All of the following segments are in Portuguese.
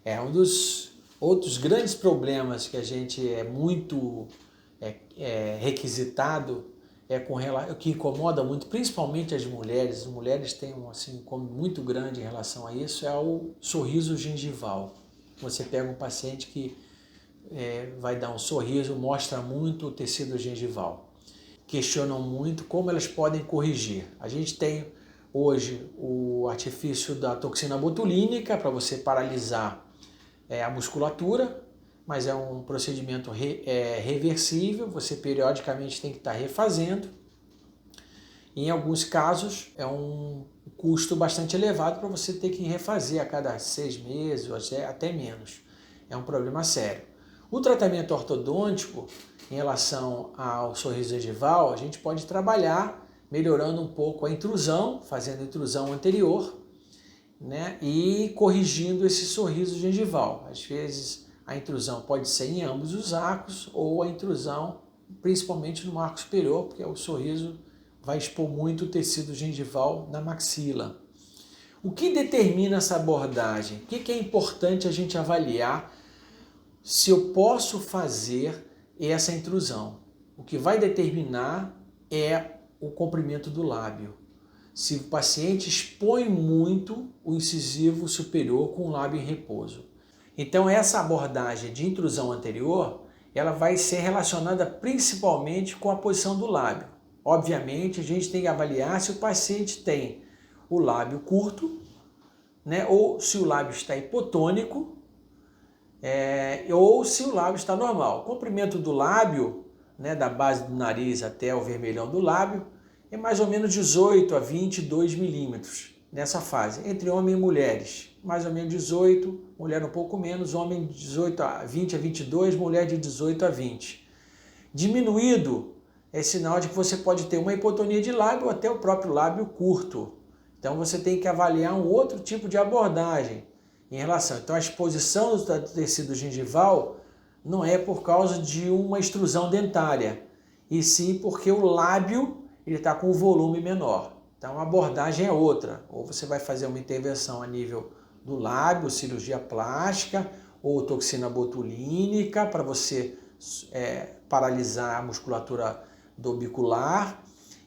É um dos outros grandes problemas que a gente é muito requisitado, o que incomoda muito, principalmente as mulheres. As mulheres têm um assim, incômodo muito grande em relação a isso, é o sorriso gengival. Você pega um paciente que vai dar um sorriso, mostra muito o tecido gengival. Questionam muito como elas podem corrigir. A gente tem hoje o artifício da toxina botulínica para você paralisar a musculatura, mas é um procedimento reversível, você periodicamente tem que estar refazendo. Em alguns casos é um custo bastante elevado para você ter que refazer a cada 6 meses ou até menos. É um problema sério. O tratamento ortodôntico, em relação ao sorriso gengival, a gente pode trabalhar melhorando um pouco a intrusão, fazendo a intrusão anterior, né, e corrigindo esse sorriso gengival. Às vezes a intrusão pode ser em ambos os arcos ou a intrusão principalmente no arco superior, porque o sorriso vai expor muito o tecido gengival na maxila. O que determina essa abordagem? O que é importante a gente avaliar se eu posso fazer essa intrusão? O que vai determinar é o comprimento do lábio. Se o paciente expõe muito o incisivo superior com o lábio em repouso. Então essa abordagem de intrusão anterior, ela vai ser relacionada principalmente com a posição do lábio. Obviamente, a gente tem que avaliar se o paciente tem o lábio curto, né, ou se o lábio está hipotônico, ou se o lábio está normal. O comprimento do lábio, né, da base do nariz até o vermelhão do lábio, é mais ou menos 18 a 22 milímetros nessa fase, entre homens e mulheres. Mais ou menos 18, mulher um pouco menos, homem de 18 a 20 a 22, mulher de 18 a 20. Diminuído é sinal de que você pode ter uma hipotonia de lábio ou até o próprio lábio curto. Então você tem que avaliar um outro tipo de abordagem em relação. Então a exposição do tecido gengival não é por causa de uma extrusão dentária, e sim porque o lábio está com um volume menor. Então a abordagem é outra. Ou você vai fazer uma intervenção a nível do lábio, cirurgia plástica, ou toxina botulínica para você paralisar a musculatura do orbicular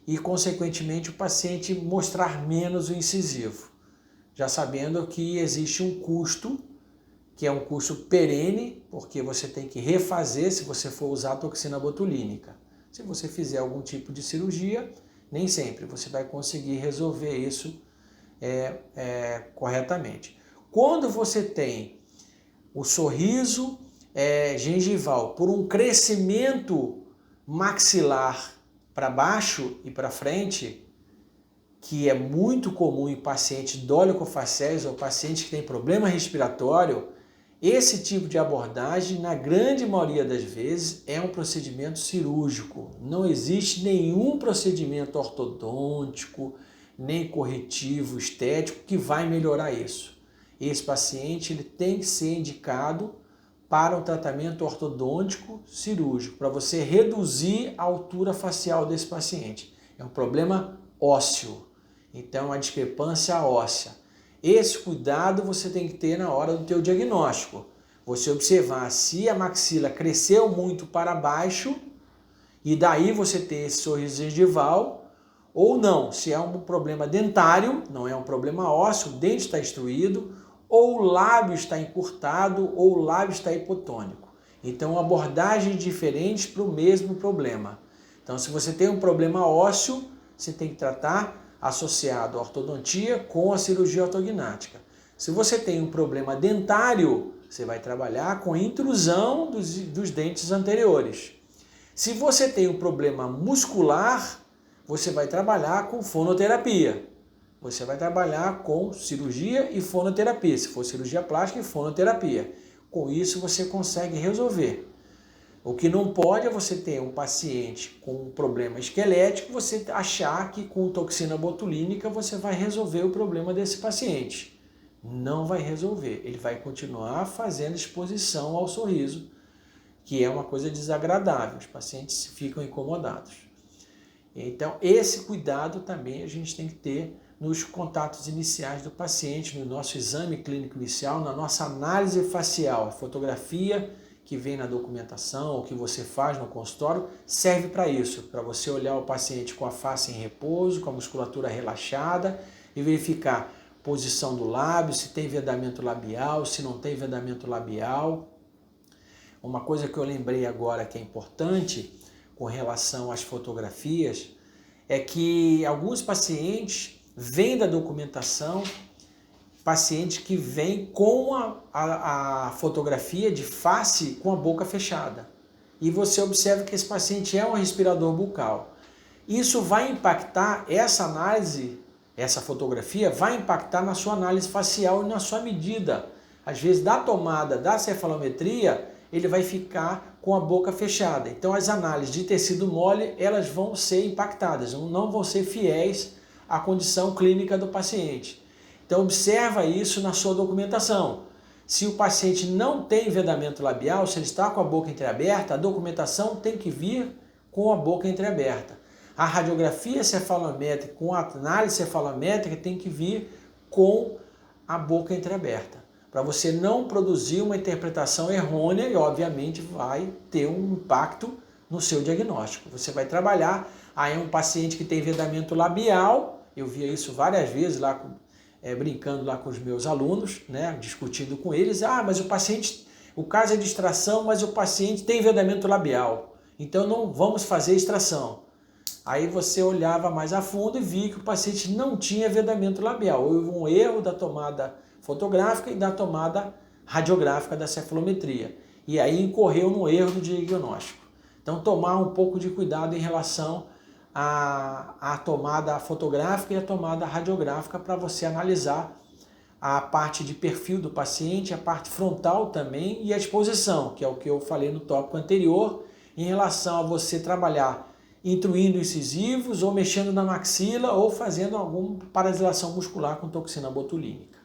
e, consequentemente, o paciente mostrar menos o incisivo, já sabendo que existe um custo, que é um custo perene, porque você tem que refazer se você for usar a toxina botulínica. Se você fizer algum tipo de cirurgia, nem sempre você vai conseguir resolver isso corretamente. Quando você tem o sorriso gengival por um crescimento maxilar para baixo e para frente, que é muito comum em pacientes dolicofaciais ou pacientes que têm problema respiratório, esse tipo de abordagem, na grande maioria das vezes, é um procedimento cirúrgico. Não existe nenhum procedimento ortodôntico, nem corretivo, estético, que vai melhorar isso. Esse paciente ele tem que ser indicado para um tratamento ortodôntico cirúrgico, para você reduzir a altura facial desse paciente. É um problema ósseo, então a discrepância óssea. Esse cuidado você tem que ter na hora do teu diagnóstico. Você observar se a maxila cresceu muito para baixo e daí você ter esse sorriso gengival, ou não, se é um problema dentário, não é um problema ósseo, o dente está destruído, ou o lábio está encurtado, ou o lábio está hipotônico. Então, abordagens diferentes para o mesmo problema. Então, se você tem um problema ósseo, você tem que tratar associado à ortodontia com a cirurgia ortognática. Se você tem um problema dentário, você vai trabalhar com intrusão dos dentes anteriores. Se você tem um problema muscular, você vai trabalhar com fonoterapia. Você vai trabalhar com cirurgia e fonoterapia, se for cirurgia plástica e fonoterapia. Com isso você consegue resolver. O que não pode é você ter um paciente com um problema esquelético, você achar que com toxina botulínica você vai resolver o problema desse paciente. Não vai resolver, ele vai continuar fazendo exposição ao sorriso, que é uma coisa desagradável, os pacientes ficam incomodados. Então esse cuidado também a gente tem que ter nos contatos iniciais do paciente, no nosso exame clínico inicial, na nossa análise facial. A fotografia que vem na documentação, ou que você faz no consultório, serve para isso, para você olhar o paciente com a face em repouso, com a musculatura relaxada e verificar posição do lábio, se tem vedamento labial, se não tem vedamento labial. Uma coisa que eu lembrei agora que é importante com relação às fotografias é que alguns pacientes vêm da documentação, paciente que vem com a fotografia de face com a boca fechada. E você observa que esse paciente é um respirador bucal. Isso vai impactar, essa análise, essa fotografia, vai impactar na sua análise facial e na sua medida. Às vezes, da tomada da cefalometria, ele vai ficar com a boca fechada. Então, as análises de tecido mole, elas vão ser impactadas, não vão ser fiéis à condição clínica do paciente. Então, observa isso na sua documentação. Se o paciente não tem vedamento labial, se ele está com a boca entreaberta, a documentação tem que vir com a boca entreaberta. A radiografia cefalométrica, com a análise cefalométrica, tem que vir com a boca entreaberta, para você não produzir uma interpretação errônea e, obviamente, vai ter um impacto no seu diagnóstico. Você vai trabalhar, aí um paciente que tem vedamento labial, eu via isso várias vezes lá brincando lá com os meus alunos, né, discutindo com eles, mas o caso é de extração, mas o paciente tem vedamento labial, então não vamos fazer extração. Aí você olhava mais a fundo e via que o paciente não tinha vedamento labial. Houve um erro da tomada fotográfica e da tomada radiográfica da cefalometria. E aí incorreu no erro do diagnóstico. Então tomar um pouco de cuidado em relação à tomada fotográfica e a tomada radiográfica para você analisar a parte de perfil do paciente, a parte frontal também e a exposição, que é o que eu falei no tópico anterior, em relação a você trabalhar intruindo incisivos ou mexendo na maxila ou fazendo alguma parasilação muscular com toxina botulínica.